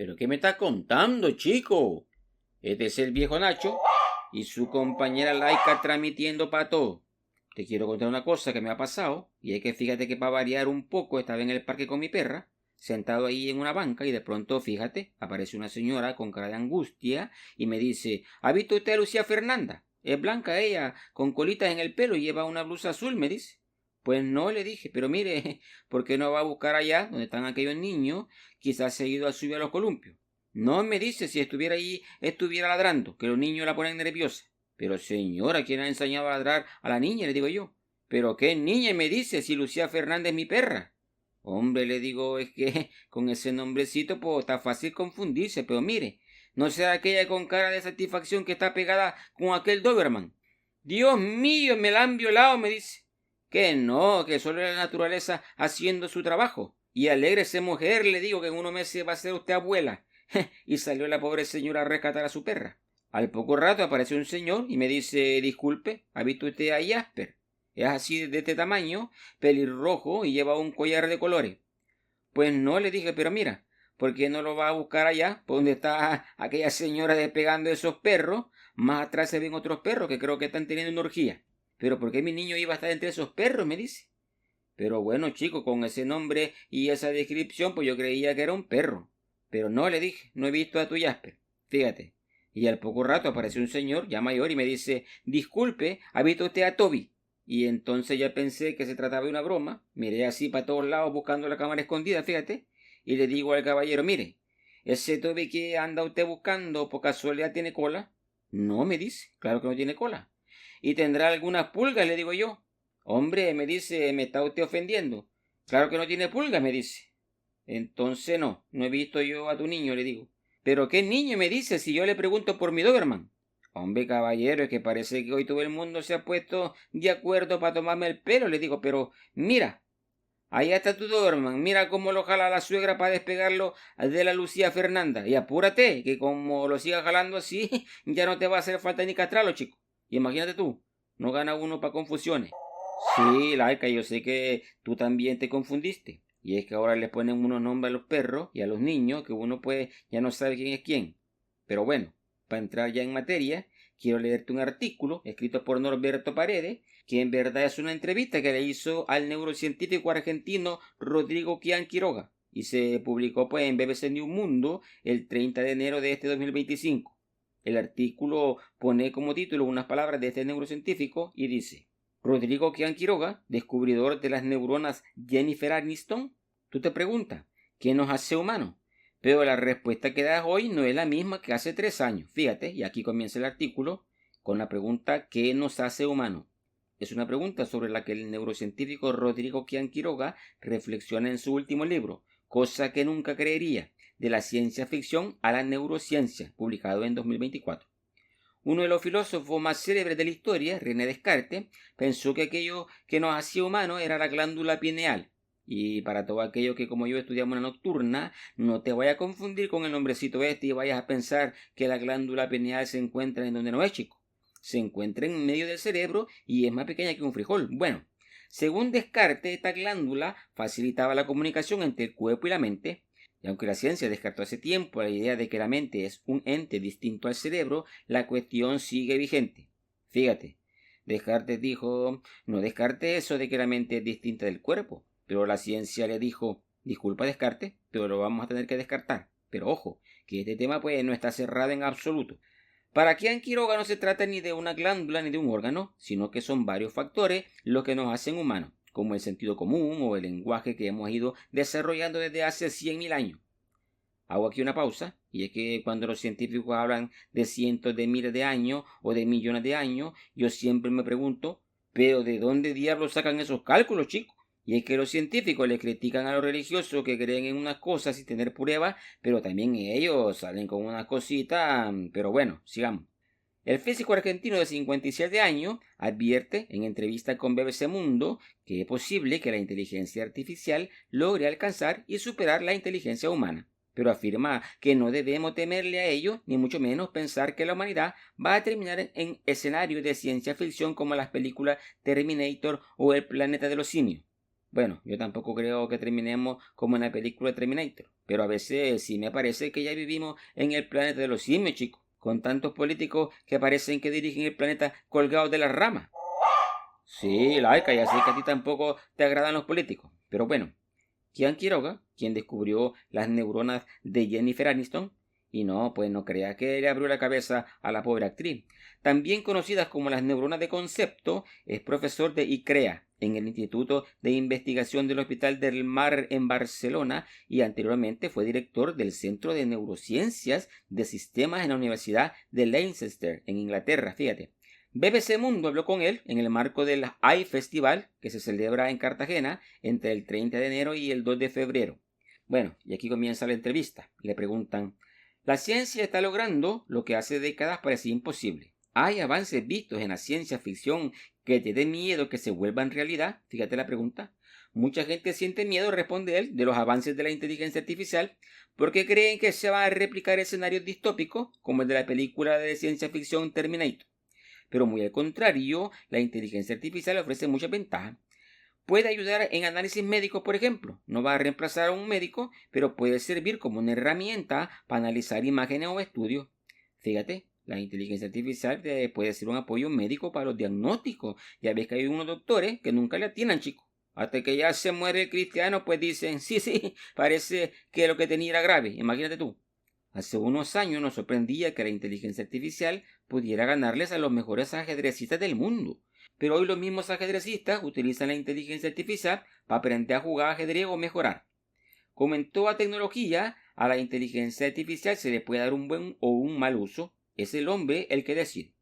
¿Pero qué me estás contando, chico? Este es el viejo Nacho y su compañera Laika transmitiendo para todo. Te quiero contar una cosa que me ha pasado, y es que fíjate que para variar un poco estaba en el parque con mi perra, sentado ahí en una banca, y de pronto, fíjate, aparece una señora con cara de angustia y me dice: ¿Ha visto usted a Lucía Fernanda? Es blanca ella, con colitas en el pelo y lleva una blusa azul, me dice. Pues no, le dije, pero mire, ¿por qué no va a buscar allá donde están aquellos niños? Quizás se ha ido a subir a los columpios. No, me dice, si estuviera allí, estuviera ladrando, que los niños la ponen nerviosa. Pero señora, ¿quién ha enseñado a ladrar a la niña? Le digo yo. ¿Pero qué niña? Me dice, si Lucía Fernández es mi perra. Hombre, le digo, es que con ese nombrecito, pues está fácil confundirse, pero mire, no será aquella con cara de satisfacción que está pegada con aquel Doberman. Dios mío, me la han violado, me dice. Que no, que solo es la naturaleza haciendo su trabajo. Y alégrese, mujer, le digo, que en unos meses va a ser usted abuela. Y salió la pobre señora a rescatar a su perra. Al poco rato apareció un señor y me dice: disculpe, ¿ha visto usted a Jasper? Es así de este tamaño, pelirrojo y lleva un collar de colores. Pues no, le dije, pero mira, ¿por qué no lo va a buscar allá, por donde está aquella señora despegando esos perros? Más atrás se ven otros perros que creo que están teniendo una orgía. Pero ¿por qué mi niño iba a estar entre esos perros? Me dice. Pero bueno, chico, con ese nombre y esa descripción, pues yo creía que era un perro. Pero no, le dije, no he visto a tu Jasper. Fíjate. Y al poco rato apareció un señor ya mayor y me dice: disculpe, ¿ha visto usted a Toby? Y entonces ya pensé que se trataba de una broma. Miré así para todos lados buscando la cámara escondida, fíjate. Y le digo al caballero: mire, ese Toby que anda usted buscando, ¿por casualidad tiene cola? No, me dice, claro que no tiene cola. ¿Y tendrá algunas pulgas? Le digo yo. Hombre, me dice, ¿me está usted ofendiendo? Claro que no tiene pulgas, me dice. Entonces no he visto yo a tu niño, le digo. ¿Pero qué niño? Me dice, si yo le pregunto por mi Doberman. Hombre, caballero, es que parece que hoy todo el mundo se ha puesto de acuerdo para tomarme el pelo, le digo, pero mira, ahí está tu Doberman, mira cómo lo jala la suegra para despegarlo de la Lucía Fernanda. Y apúrate, que como lo sigas jalando así, ya no te va a hacer falta ni castrarlo, chico. Y imagínate tú, no gana uno para confusiones. Sí, Laika, yo sé que tú también te confundiste. Y es que ahora le ponen unos nombres a los perros y a los niños que uno pues ya no sabe quién es quién. Pero bueno, para entrar ya en materia, quiero leerte un artículo escrito por Norberto Paredes, que en verdad es una entrevista que le hizo al neurocientífico argentino Rodrigo Kian Quiroga, y se publicó pues en BBC News Mundo el 30 de enero de este 2025. El artículo pone como título unas palabras de este neurocientífico y dice: Rodrigo Kian Quiroga, descubridor de las neuronas Jennifer Aniston. Tú te preguntas, ¿qué nos hace humanos? Pero la respuesta que das hoy no es la misma que hace 3 años. Fíjate, y aquí comienza el artículo con la pregunta: ¿qué nos hace humanos? Es una pregunta sobre la que el neurocientífico Rodrigo Kian Quiroga reflexiona en su último libro, Cosa que nunca creería, de la ciencia ficción a la neurociencia, publicado en 2024. Uno de los filósofos más célebres de la historia, René Descartes, pensó que aquello que nos hacía humanos era la glándula pineal. Y para todo aquello que como yo estudiamos una nocturna, no te vayas a confundir con el nombrecito este y vayas a pensar que la glándula pineal se encuentra en donde no es, chico. Se encuentra en medio del cerebro y es más pequeña que un frijol. Bueno, según Descartes, esta glándula facilitaba la comunicación entre el cuerpo y la mente. Y aunque la ciencia descartó hace tiempo la idea de que la mente es un ente distinto al cerebro, la cuestión sigue vigente. Fíjate, Descartes dijo: no descarte eso de que la mente es distinta del cuerpo. Pero la ciencia le dijo: disculpa, Descartes, pero lo vamos a tener que descartar. Pero ojo, que este tema pues no está cerrado en absoluto. Para Kian Quiroga no se trata ni de una glándula ni de un órgano, sino que son varios factores los que nos hacen humanos, como el sentido común o el lenguaje que hemos ido desarrollando desde hace 100.000 años. Hago aquí una pausa, y es que cuando los científicos hablan de cientos de miles de años o de millones de años, yo siempre me pregunto: ¿pero de dónde diablos sacan esos cálculos, chicos? Y es que los científicos le critican a los religiosos que creen en unas cosas sin tener pruebas, pero también ellos salen con unas cositas. Pero bueno, sigamos. El físico argentino de 57 años advierte en entrevista con BBC Mundo que es posible que la inteligencia artificial logre alcanzar y superar la inteligencia humana, pero afirma que no debemos temerle a ello, ni mucho menos pensar que la humanidad va a terminar en escenarios de ciencia ficción como las películas Terminator o El planeta de los simios. Bueno, yo tampoco creo que terminemos como en la película de Terminator, pero a veces sí me parece que ya vivimos en el planeta de los simios, chicos, con tantos políticos que parecen que dirigen el planeta colgados de las ramas. Sí, laica, ya sé que a ti tampoco te agradan los políticos, pero bueno, Kian Quiroga, quien descubrió las neuronas de Jennifer Aniston, y no, pues no crea que le abrió la cabeza a la pobre actriz. También conocidas como las neuronas de concepto, es profesor de ICREA en el Instituto de Investigación del Hospital del Mar en Barcelona y anteriormente fue director del Centro de Neurociencias de Sistemas en la Universidad de Leicester, en Inglaterra, fíjate. BBC Mundo habló con él en el marco del AI Festival, que se celebra en Cartagena entre el 30 de enero y el 2 de febrero. Bueno, y aquí comienza la entrevista. Le preguntan, la ciencia está logrando lo que hace décadas parecía imposible. ¿Hay avances vistos en la ciencia ficción que te den miedo que se vuelvan realidad? Fíjate la pregunta. Mucha gente siente miedo, responde él, de los avances de la inteligencia artificial porque creen que se van a replicar escenarios distópicos como el de la película de ciencia ficción Terminator. Pero muy al contrario, la inteligencia artificial ofrece muchas ventajas. Puede ayudar en análisis médicos, por ejemplo. No va a reemplazar a un médico, pero puede servir como una herramienta para analizar imágenes o estudios. Fíjate, la inteligencia artificial puede ser un apoyo médico para los diagnósticos. Ya ves que hay unos doctores que nunca le atinan, chicos. Hasta que ya se muere el cristiano, pues dicen, sí, sí, parece que lo que tenía era grave. Imagínate tú. Hace unos años nos sorprendía que la inteligencia artificial pudiera ganarles a los mejores ajedrecistas del mundo. Pero hoy los mismos ajedrecistas utilizan la inteligencia artificial para aprender a jugar ajedrez o mejorar. Como en toda tecnología, a la inteligencia artificial se le puede dar un buen o un mal uso. Es el hombre el que decide.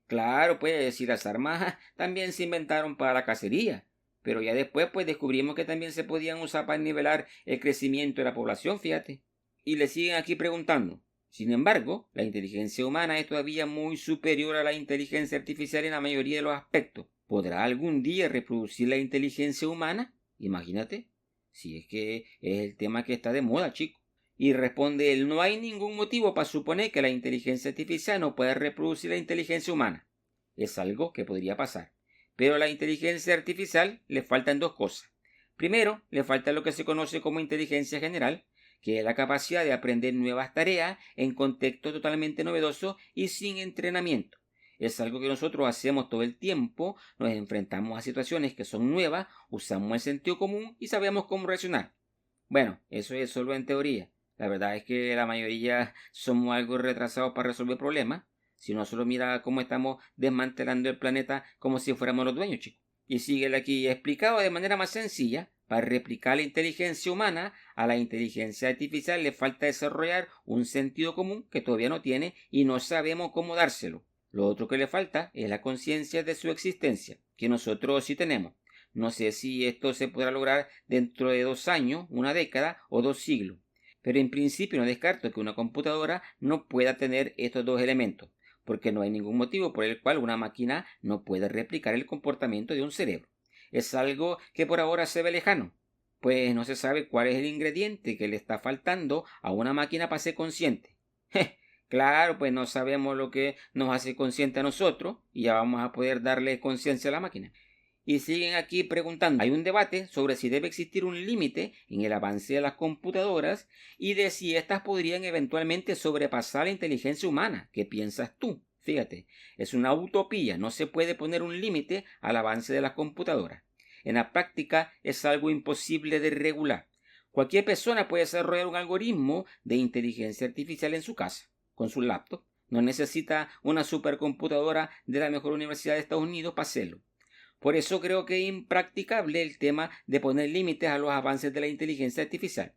Claro, puede decir, las armas también se inventaron para la cacería. Pero ya después pues descubrimos que también se podían usar para nivelar el crecimiento de la población, fíjate. Y le siguen aquí preguntando. Sin embargo, la inteligencia humana es todavía muy superior a la inteligencia artificial en la mayoría de los aspectos. ¿Podrá algún día reproducir la inteligencia humana? Imagínate. Si es que es el tema que está de moda, chico. Y responde él, no hay ningún motivo para suponer que la inteligencia artificial no pueda reproducir la inteligencia humana. Es algo que podría pasar. Pero a la inteligencia artificial le faltan dos cosas. Primero, le falta lo que se conoce como inteligencia general, que es la capacidad de aprender nuevas tareas en contextos totalmente novedosos y sin entrenamiento. Es algo que nosotros hacemos todo el tiempo, nos enfrentamos a situaciones que son nuevas, usamos el sentido común y sabemos cómo reaccionar. Bueno, eso es solo en teoría. La verdad es que la mayoría somos algo retrasados para resolver problemas. Si uno solo mira cómo estamos desmantelando el planeta como si fuéramos los dueños, chicos. Y sigue aquí explicado de manera más sencilla. Para replicar la inteligencia humana, a la inteligencia artificial le falta desarrollar un sentido común que todavía no tiene y no sabemos cómo dárselo. Lo otro que le falta es la conciencia de su existencia, que nosotros sí tenemos. No sé si esto se podrá lograr dentro de 2 años, una década o 2 siglos. Pero en principio no descarto que una computadora no pueda tener estos dos elementos, porque no hay ningún motivo por el cual una máquina no pueda replicar el comportamiento de un cerebro. Es algo que por ahora se ve lejano, pues no se sabe cuál es el ingrediente que le está faltando a una máquina para ser consciente. Claro, pues no sabemos lo que nos hace consciente a nosotros y ya vamos a poder darle conciencia a la máquina. Y siguen aquí preguntando. Hay un debate sobre si debe existir un límite en el avance de las computadoras y de si éstas podrían eventualmente sobrepasar la inteligencia humana. ¿Qué piensas tú? Fíjate, es una utopía, no se puede poner un límite al avance de las computadoras. En la práctica es algo imposible de regular. Cualquier persona puede desarrollar un algoritmo de inteligencia artificial en su casa, con su laptop. No necesita una supercomputadora de la mejor universidad de Estados Unidos para hacerlo. Por eso creo que es impracticable el tema de poner límites a los avances de la inteligencia artificial.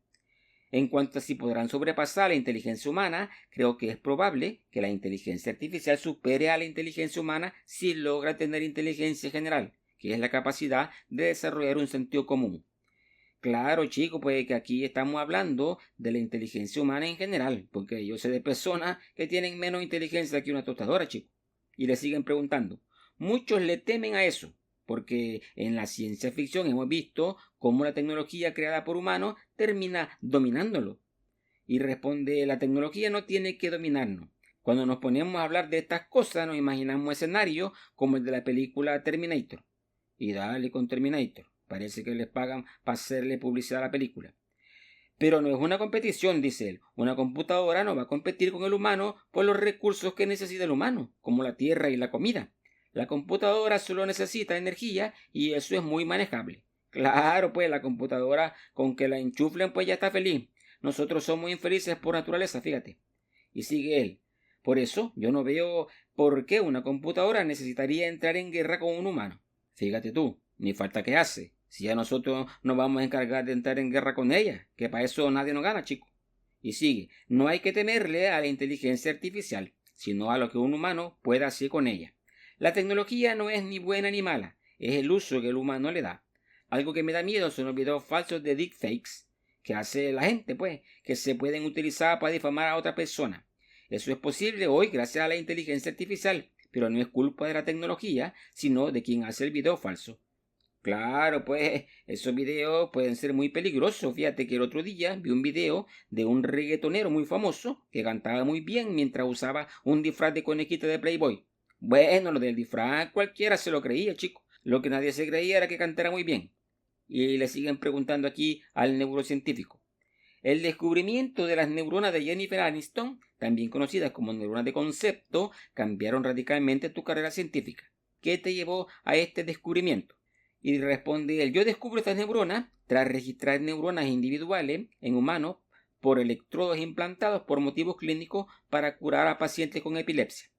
En cuanto a si podrán sobrepasar la inteligencia humana, creo que es probable que la inteligencia artificial supere a la inteligencia humana si logra tener inteligencia general, que es la capacidad de desarrollar un sentido común. Claro, chicos, pues que aquí estamos hablando de la inteligencia humana en general, porque yo sé de personas que tienen menos inteligencia que una tostadora, chicos. Y le siguen preguntando. Muchos le temen a eso, porque en la ciencia ficción hemos visto cómo la tecnología creada por humanos termina dominándolo. Y responde, la tecnología no tiene que dominarnos. Cuando nos ponemos a hablar de estas cosas, nos imaginamos escenarios como el de la película Terminator. Y dale con Terminator. Parece que les pagan para hacerle publicidad a la película. Pero no es una competición, dice él. Una computadora no va a competir con el humano por los recursos que necesita el humano, como la tierra y la comida. La computadora solo necesita energía y eso es muy manejable. Claro, pues la computadora con que la enchuflen pues ya está feliz. Nosotros somos infelices por naturaleza, fíjate. Y sigue él. Por eso yo no veo por qué una computadora necesitaría entrar en guerra con un humano. Fíjate tú, ni falta que hace. Si ya nosotros nos vamos a encargar de entrar en guerra con ella, que para eso nadie nos gana, chico. Y sigue, no hay que temerle a la inteligencia artificial, sino a lo que un humano pueda hacer con ella. La tecnología no es ni buena ni mala, es el uso que el humano le da. Algo que me da miedo son los videos falsos de deepfakes que hace la gente, pues, que se pueden utilizar para difamar a otra persona. Eso es posible hoy gracias a la inteligencia artificial, pero no es culpa de la tecnología, sino de quien hace el video falso. Claro, pues esos videos pueden ser muy peligrosos. Fíjate que el otro día vi un video de un reggaetonero muy famoso que cantaba muy bien mientras usaba un disfraz de conejita de Playboy. Bueno, lo del disfraz cualquiera se lo creía, chico. Lo que nadie se creía era que cantara muy bien. Y le siguen preguntando aquí al neurocientífico. El descubrimiento de las neuronas de Jennifer Aniston, también conocidas como neuronas de concepto, cambiaron radicalmente tu carrera científica. ¿Qué te llevó a este descubrimiento? Y responde él, yo descubro estas neuronas tras registrar neuronas individuales en humanos por electrodos implantados por motivos clínicos para curar a pacientes con epilepsia.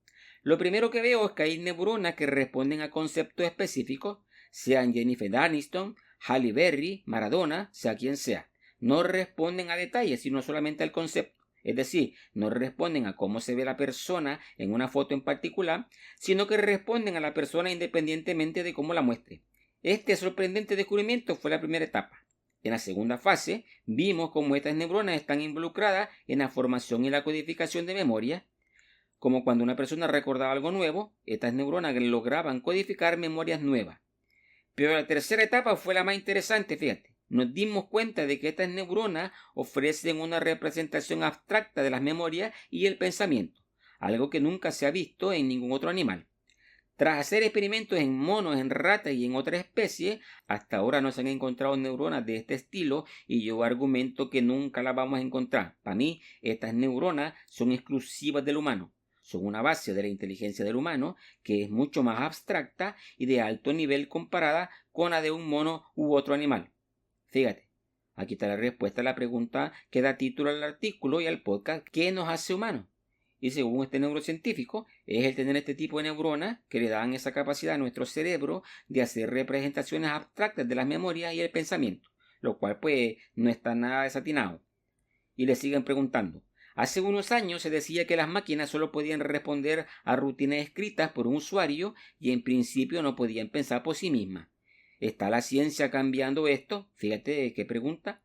Lo primero que veo es que hay neuronas que responden a conceptos específicos, sean Jennifer Aniston, Halle Berry, Maradona, sea quien sea. No responden a detalles, sino solamente al concepto. Es decir, no responden a cómo se ve la persona en una foto en particular, sino que responden a la persona independientemente de cómo la muestre. Este sorprendente descubrimiento fue la primera etapa. En la segunda fase, vimos cómo estas neuronas están involucradas en la formación y la codificación de memoria. Como cuando una persona recordaba algo nuevo, estas neuronas lograban codificar memorias nuevas. Pero la tercera etapa fue la más interesante, fíjate. Nos dimos cuenta de que estas neuronas ofrecen una representación abstracta de las memorias y el pensamiento, algo que nunca se ha visto en ningún otro animal. Tras hacer experimentos en monos, en ratas y en otras especies, hasta ahora no se han encontrado neuronas de este estilo y yo argumento que nunca las vamos a encontrar. Para mí, estas neuronas son exclusivas del humano. Son una base de la inteligencia del humano que es mucho más abstracta y de alto nivel comparada con la de un mono u otro animal. Fíjate, aquí está la respuesta a la pregunta que da título al artículo y al podcast ¿qué nos hace humanos? Y según este neurocientífico, es el tener este tipo de neuronas que le dan esa capacidad a nuestro cerebro de hacer representaciones abstractas de las memorias y el pensamiento, lo cual pues no está nada desatinado. Y le siguen preguntando. Hace unos años se decía que las máquinas solo podían responder a rutinas escritas por un usuario y en principio no podían pensar por sí mismas. ¿Está la ciencia cambiando esto? Fíjate qué pregunta.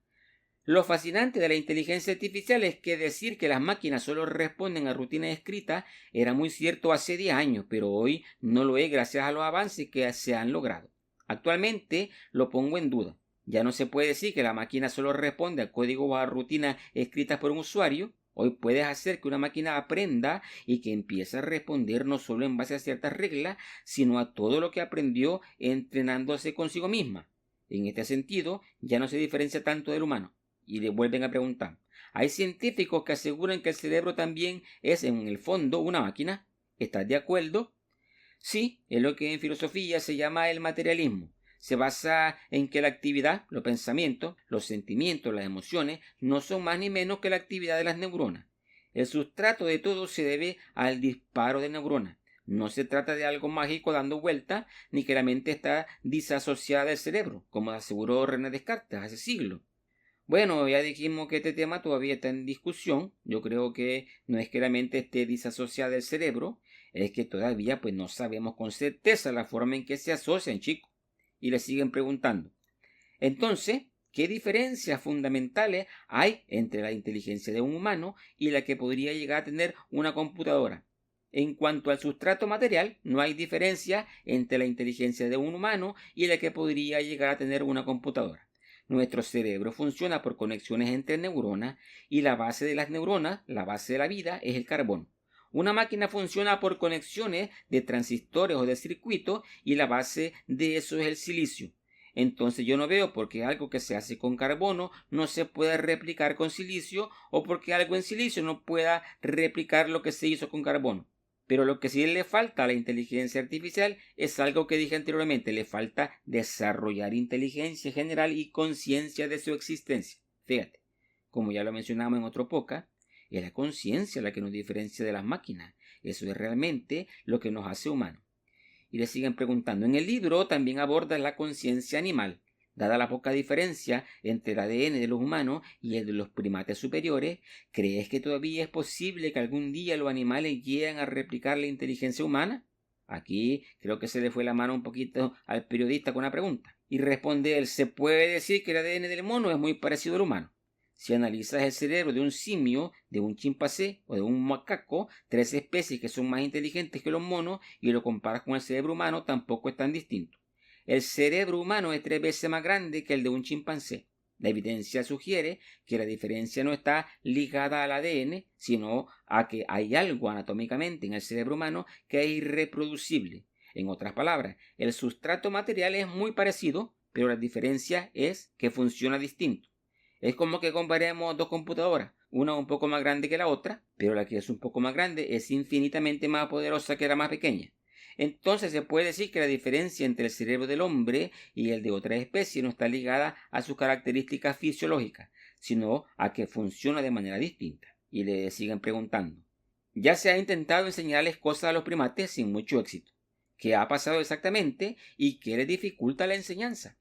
Lo fascinante de la inteligencia artificial es que decir que las máquinas solo responden a rutinas escritas era muy cierto hace 10 años, pero hoy no lo es gracias a los avances que se han logrado. Actualmente lo pongo en duda. Ya no se puede decir que la máquina solo responde a código o a rutinas escritas por un usuario. Hoy puedes hacer que una máquina aprenda y que empiece a responder no solo en base a ciertas reglas, sino a todo lo que aprendió entrenándose consigo misma. En este sentido, ya no se diferencia tanto del humano. Y le vuelven a preguntar. Hay científicos que aseguran que el cerebro también es en el fondo una máquina. ¿Estás de acuerdo? Sí, es lo que en filosofía se llama el materialismo. Se basa en que la actividad, los pensamientos, los sentimientos, las emociones no son más ni menos que la actividad de las neuronas. El sustrato de todo se debe al disparo de neuronas. No se trata de algo mágico dando vueltas, ni que la mente está disasociada del cerebro, como aseguró René Descartes hace siglos. Bueno, ya dijimos que este tema todavía está en discusión. Yo creo que no es que la mente esté disasociada del cerebro, es que todavía pues no sabemos con certeza la forma en que se asocian, chicos. Y le siguen preguntando. Entonces, ¿qué diferencias fundamentales hay entre la inteligencia de un humano y la que podría llegar a tener una computadora? En cuanto al sustrato material, no hay diferencia entre la inteligencia de un humano y la que podría llegar a tener una computadora. Nuestro cerebro funciona por conexiones entre neuronas y la base de las neuronas, la base de la vida, es el carbono. Una máquina funciona por conexiones de transistores o de circuitos y la base de eso es el silicio. Entonces yo no veo por qué algo que se hace con carbono no se puede replicar con silicio o porque algo en silicio no pueda replicar lo que se hizo con carbono. Pero lo que sí le falta a la inteligencia artificial es algo que dije anteriormente, le falta desarrollar inteligencia general y conciencia de su existencia. Fíjate, como ya lo mencionamos en otro podcast, es la conciencia la que nos diferencia de las máquinas. Eso es realmente lo que nos hace humanos. Y le siguen preguntando. En el libro también aborda la conciencia animal. Dada la poca diferencia entre el ADN de los humanos y el de los primates superiores, ¿crees que todavía es posible que algún día los animales lleguen a replicar la inteligencia humana? Aquí creo que se le fue la mano un poquito al periodista con una pregunta. Y responde él, se puede decir que el ADN del mono es muy parecido al humano. Si analizas el cerebro de un simio, de un chimpancé o de un macaco, tres especies que son más inteligentes que los monos, y lo comparas con el cerebro humano, tampoco es tan distinto. El cerebro humano es 3 veces más grande que el de un chimpancé. La evidencia sugiere que la diferencia no está ligada al ADN, sino a que hay algo anatómicamente en el cerebro humano que es irreproducible. En otras palabras, el sustrato material es muy parecido, pero la diferencia es que funciona distinto. Es como que comparemos dos computadoras, una un poco más grande que la otra, pero la que es un poco más grande es infinitamente más poderosa que la más pequeña. Entonces se puede decir que la diferencia entre el cerebro del hombre y el de otras especies no está ligada a sus características fisiológicas, sino a que funciona de manera distinta. Y le siguen preguntando. Ya se ha intentado enseñarles cosas a los primates sin mucho éxito. ¿Qué ha pasado exactamente y qué les dificulta la enseñanza?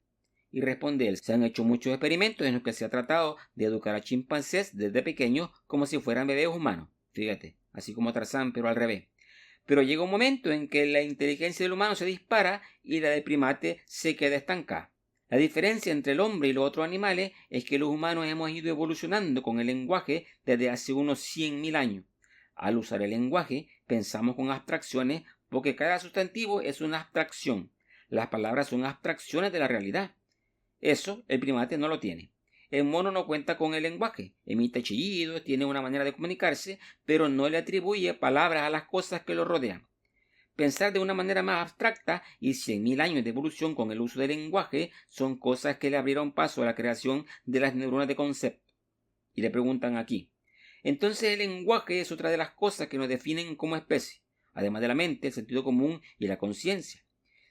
Y responde él, se han hecho muchos experimentos en los que se ha tratado de educar a chimpancés desde pequeños como si fueran bebés humanos. Fíjate, así como Tarzán, pero al revés. Pero llega un momento en que la inteligencia del humano se dispara y la del primate se queda estancada. La diferencia entre el hombre y los otros animales es que los humanos hemos ido evolucionando con el lenguaje desde hace unos 100.000 años. Al usar el lenguaje, pensamos con abstracciones porque cada sustantivo es una abstracción. Las palabras son abstracciones de la realidad. Eso el primate no lo tiene. El mono no cuenta con el lenguaje, emite chillidos, tiene una manera de comunicarse, pero no le atribuye palabras a las cosas que lo rodean. Pensar de una manera más abstracta y 100.000 años de evolución con el uso del lenguaje son cosas que le abrieron paso a la creación de las neuronas de concepto. Y le preguntan aquí. Entonces el lenguaje es otra de las cosas que nos definen como especie, además de la mente, el sentido común y la conciencia.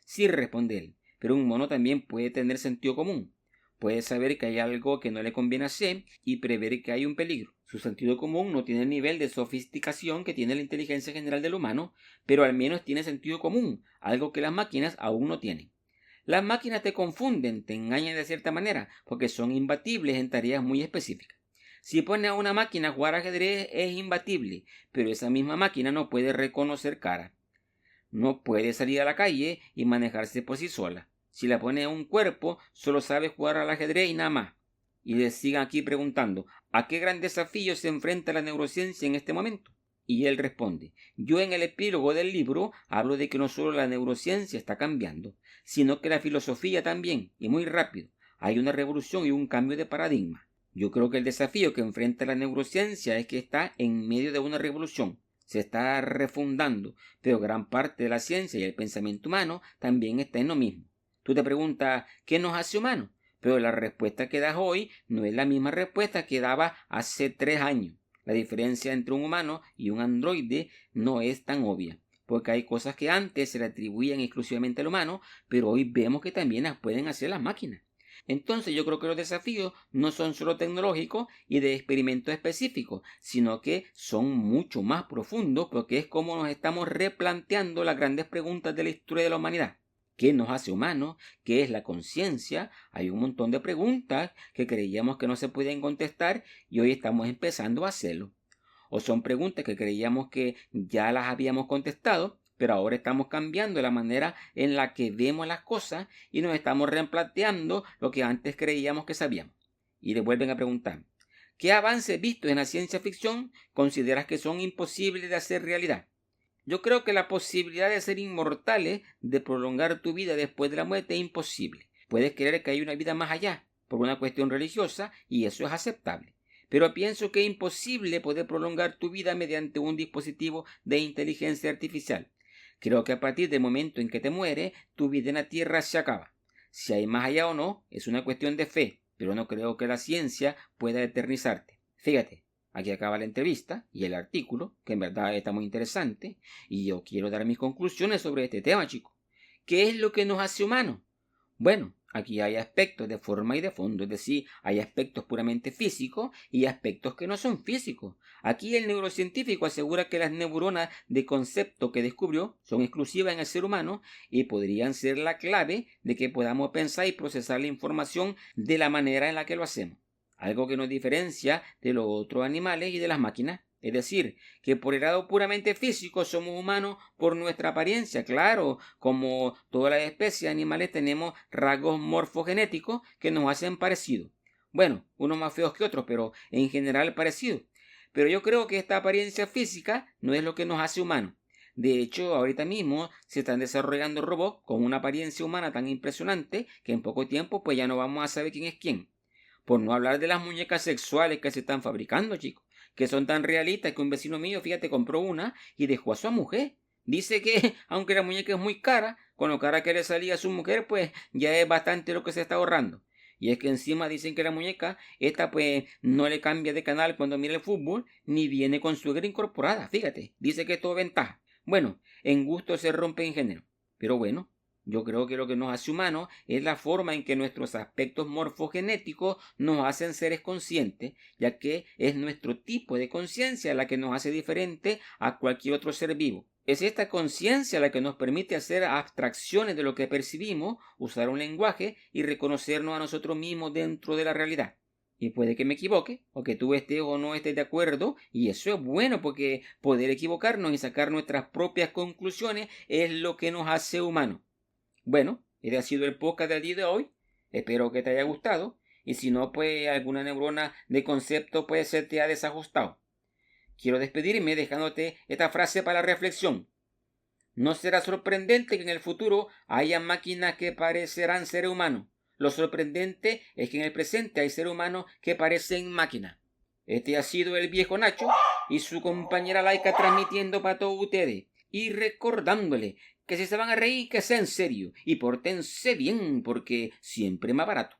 Sí, responde él, pero un mono también puede tener sentido común. Puede saber que hay algo que no le conviene hacer y prever que hay un peligro. Su sentido común no tiene el nivel de sofisticación que tiene la inteligencia general del humano, pero al menos tiene sentido común, algo que las máquinas aún no tienen. Las máquinas te confunden, te engañan de cierta manera, porque son imbatibles en tareas muy específicas. Si pones a una máquina a jugar ajedrez es imbatible, pero esa misma máquina no puede reconocer cara. No puede salir a la calle y manejarse por sí sola. Si la pone a un cuerpo, solo sabe jugar al ajedrez y nada más. Y le sigan aquí preguntando, ¿a qué gran desafío se enfrenta la neurociencia en este momento? Y él responde, yo en el epílogo del libro hablo de que no solo la neurociencia está cambiando, sino que la filosofía también, y muy rápido. Hay una revolución y un cambio de paradigma. Yo creo que el desafío que enfrenta la neurociencia es que está en medio de una revolución. Se está refundando, pero gran parte de la ciencia y el pensamiento humano también está en lo mismo. Tú te preguntas, ¿qué nos hace humanos? Pero la respuesta que das hoy no es la misma respuesta que daba hace 3 años. La diferencia entre un humano y un androide no es tan obvia, porque hay cosas que antes se le atribuían exclusivamente al humano, pero hoy vemos que también las pueden hacer las máquinas. Entonces yo creo que los desafíos no son solo tecnológicos y de experimentos específicos, sino que son mucho más profundos porque es como nos estamos replanteando las grandes preguntas de la historia de la humanidad. ¿Qué nos hace humanos? ¿Qué es la conciencia? Hay un montón de preguntas que creíamos que no se podían contestar y hoy estamos empezando a hacerlo. O son preguntas que creíamos que ya las habíamos contestado, pero ahora estamos cambiando la manera en la que vemos las cosas y nos estamos replanteando lo que antes creíamos que sabíamos. Y le vuelven a preguntar, ¿qué avances vistos en la ciencia ficción consideras que son imposibles de hacer realidad? Yo creo que la posibilidad de ser inmortales, de prolongar tu vida después de la muerte, es imposible. Puedes creer que hay una vida más allá, por una cuestión religiosa, y eso es aceptable. Pero pienso que es imposible poder prolongar tu vida mediante un dispositivo de inteligencia artificial. Creo que a partir del momento en que te mueres, tu vida en la Tierra se acaba. Si hay más allá o no, es una cuestión de fe, pero no creo que la ciencia pueda eternizarte. Fíjate, aquí acaba la entrevista y el artículo, que en verdad está muy interesante, y yo quiero dar mis conclusiones sobre este tema, chicos. ¿Qué es lo que nos hace humanos? Bueno, aquí hay aspectos de forma y de fondo, es decir, hay aspectos puramente físicos y aspectos que no son físicos. Aquí el neurocientífico asegura que las neuronas de concepto que descubrió son exclusivas en el ser humano y podrían ser la clave de que podamos pensar y procesar la información de la manera en la que lo hacemos. Algo que nos diferencia de los otros animales y de las máquinas. Es decir, que por el lado puramente físico somos humanos por nuestra apariencia. Claro, como todas las especies animales tenemos rasgos morfogenéticos que nos hacen parecidos. Bueno, unos más feos que otros, pero en general parecidos. Pero yo creo que esta apariencia física no es lo que nos hace humanos. De hecho, ahorita mismo se están desarrollando robots con una apariencia humana tan impresionante que en poco tiempo pues ya no vamos a saber quién es quién. Por no hablar de las muñecas sexuales que se están fabricando, chicos, que son tan realistas que un vecino mío, fíjate, compró una y dejó a su mujer. Dice que, aunque la muñeca es muy cara, con lo cara que le salía a su mujer, pues ya es bastante lo que se está ahorrando. Y es que encima dicen que la muñeca, esta pues no le cambia de canal cuando mira el fútbol, ni viene con suegra incorporada, fíjate, dice que es todo ventaja. Bueno, en gusto se rompe en género, pero bueno, yo creo que lo que nos hace humanos es la forma en que nuestros aspectos morfogenéticos nos hacen seres conscientes, ya que es nuestro tipo de conciencia la que nos hace diferente a cualquier otro ser vivo. Es esta conciencia la que nos permite hacer abstracciones de lo que percibimos, usar un lenguaje y reconocernos a nosotros mismos dentro de la realidad. Y puede que me equivoque, o que tú estés o no estés de acuerdo, y eso es bueno porque poder equivocarnos y sacar nuestras propias conclusiones es lo que nos hace humanos. Bueno, este ha sido el podcast del día de hoy. Espero que te haya gustado. Y si no, pues alguna neurona de concepto puede ser te ha desajustado. Quiero despedirme dejándote esta frase para la reflexión. No será sorprendente que en el futuro haya máquinas que parecerán seres humanos. Lo sorprendente es que en el presente hay seres humanos que parecen máquinas. Este ha sido el viejo Nacho y su compañera Laika transmitiendo para todos ustedes y recordándole que si se van a reír, que sea en serio y pórtense bien porque siempre es más barato.